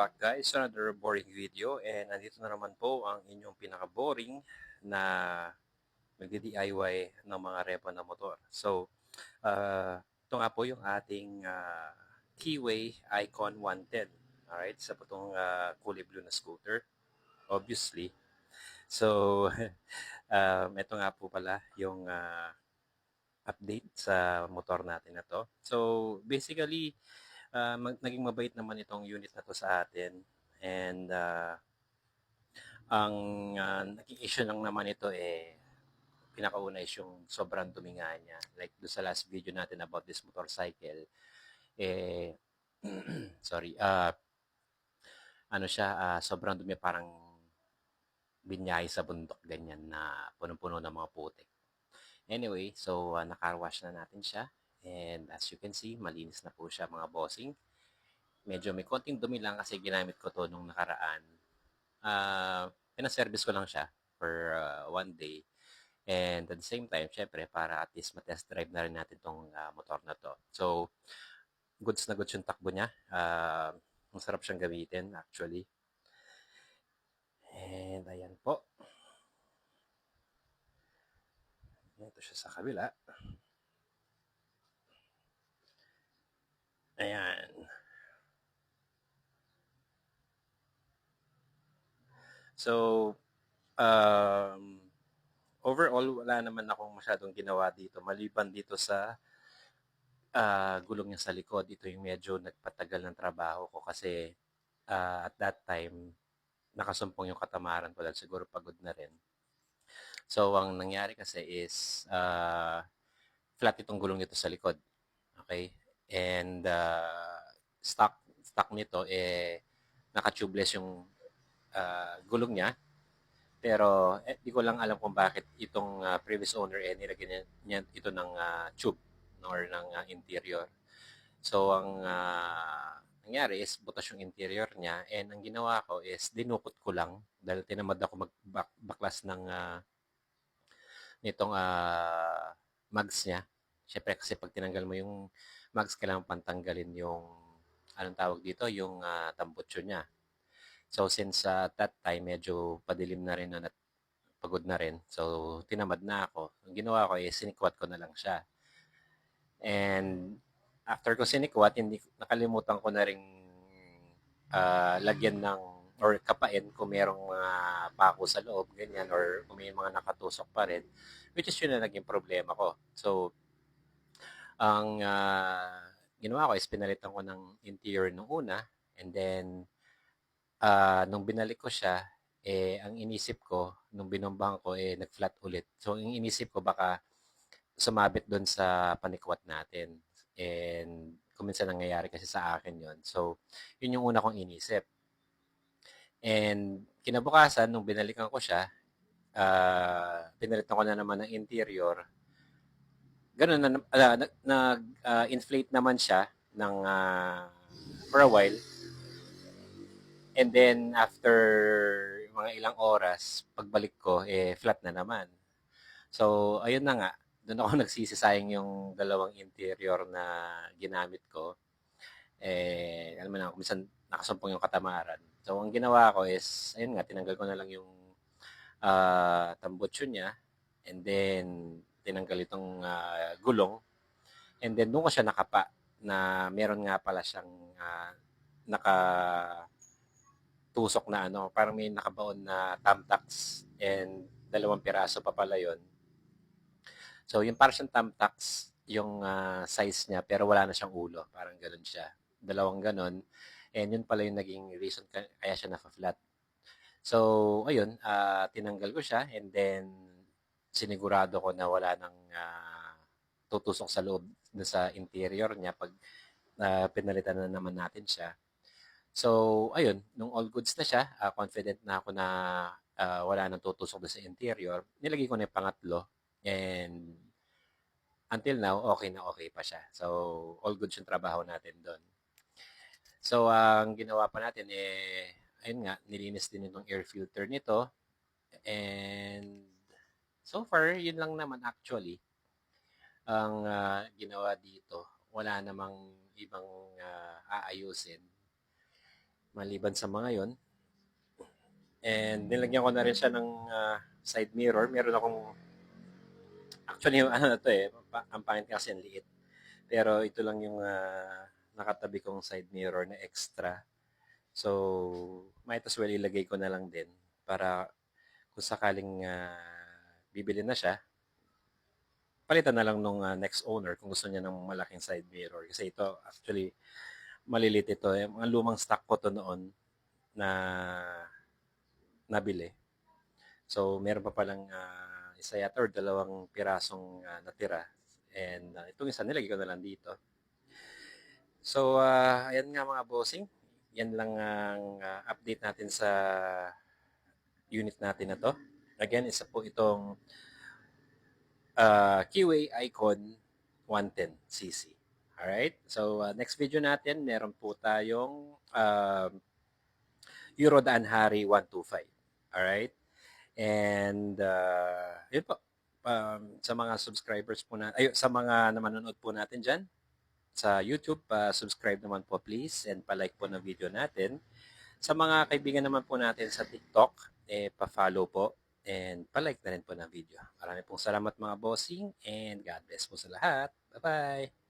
back guys to another boring video, and nandito na naman po ang inyong pinaka-boring na magdi-DIY ng mga repo na motor. So, ito nga po yung ating Keyway Icon 110. Alright, sa po itong kulay blue na scooter, obviously. So, ito nga po pala yung update sa motor natin na to. So, basically, naging mabait naman itong unit na to sa atin. And ang naging issue lang naman ito pinakauna is yung sobrang dumi nga niya. Like do sa last video natin about this motorcycle, eh, sorry, ano siya, sobrang dumi, parang binyahe sa bundok, ganyan na punong-puno ng mga putik. Anyway, so naka-wash na natin siya. And as you can see, malinis na po siya mga bossing. Medyo may konting dumi lang kasi ginamit ko to nung nakaraan. Pinaservice ko lang siya for 1 day. And at the same time, syempre, para at least matest drive na rin natin tong motor na to. So, goods na goods yung takbo niya. Masarap siyang gamitin, actually. And ayan po. Ito siya sa kabila. Ayan. So, overall, wala naman akong masyadong ginawa dito. Maliban dito sa gulong niya sa likod. Ito yung medyo nagpatagal ng trabaho ko kasi at that time, nakasumpong yung katamaran ko dahil siguro pagod na rin. So, ang nangyari kasi is flat itong gulong nito sa likod. Okay? And stock nito, naka-tubeless yung gulong niya. Pero di ko lang alam kung bakit itong previous owner nilagyan niya ito ng tube or ng interior. So, ang nangyari is butas yung interior niya, and ang ginawa ko is dinukot ko lang dahil tinamad ako magbaklas ng nitong mags niya. Siyempre kasi pag tinanggal mo yung mags, kailangan pantanggalin yung anong tawag dito, yung tambutso niya. So since that time medyo padilim na rin at pagod na rin, so tinamad na ako. Ang ginawa ko is sinikwat ko na lang siya. And after ko sinikwat, hindi nakalimutan ko na ring lagyan ng or kapain kung merong mga pako sa loob, ganyan, or kung may mga nakatusok pa rin, which is yun na naging problema ko. So, ang ginawa ko is pinalitan ko ng interior nung una, and then, nung binalik ko siya, ang inisip ko, nung binombahan ko, nag-flat ulit. So, ang inisip ko baka sumabit doon sa panikwat natin. And, kung minsan nangyayari kasi sa akin yon. So, yun yung una kong inisip. And kinabukasan, nung binalikan ko siya, pinalitan ko na naman ng interior. Ganun na, nag-inflate naman siya ng for a while. And then, after mga ilang oras, pagbalik ko, flat na naman. So, ayun na nga. Doon ako nagsisisayang yung dalawang interior na ginamit ko. Alam mo na, minsan nakasumpong yung katamaran. So, ang ginawa ko is, ayun nga, tinanggal ko na lang yung tambutso niya, and then tinanggal itong gulong, and then doon ko siya nakapa na meron nga pala siyang nakatusok na ano, parang may nakabaon na thumbtacks, and 2 piraso pa pala yon. So, yung parang siyang thumbtacks, yung size niya, pero wala na siyang ulo. Parang ganun siya. 2 ganun. And yun pala yung naging reason kaya siya naka-flat. So, ayun, tinanggal ko siya, and then sinigurado ko na wala nang tutusok sa loob sa interior niya pag pinalitan na naman natin siya. So, ayun, nung all goods na siya, confident na ako na wala nang tutusok sa interior, nilagay ko na yung pangatlo, and until now, okay na okay pa siya. So, all goods yung trabaho natin doon. So, ang ginawa pa natin, ayun nga, nilinis din itong air filter nito. And so far, yun lang naman actually ang ginawa dito. Wala namang ibang aayusin. maliban sa mga yon. And nilagyan ko na rin siya ng side mirror. Meron akong, actually yung ano na to eh, ang pangit kasi ang liit. Pero ito lang yung nakatabi kong side mirror na extra. So, might as well ilagay ko na lang din para kung sakaling bibili na siya, palitan na lang nung next owner kung gusto niya ng malaking side mirror. Kasi ito, actually, malilit ito. Mga lumang stock ko to noon na nabili. So, meron pa palang isa yata or dalawang pirasong natira. And itong isa nilagay ko na lang dito. So, ayan nga mga bossing. Yan lang ang update natin sa unit natin na to. Again, isa po itong QA Icon 110cc. Alright? So, next video natin, meron po tayong Euro Daan Hari 125. Alright? And, yun po. Sa mga subscribers po na, sa mga manonood po natin dyan, sa YouTube, subscribe naman po please and pa-like po ng video natin. Sa mga kaibigan naman po natin sa TikTok, pa-follow po and pa-like na rin po ng video. Marami pong salamat mga bossing and God bless po sa lahat. Bye-bye!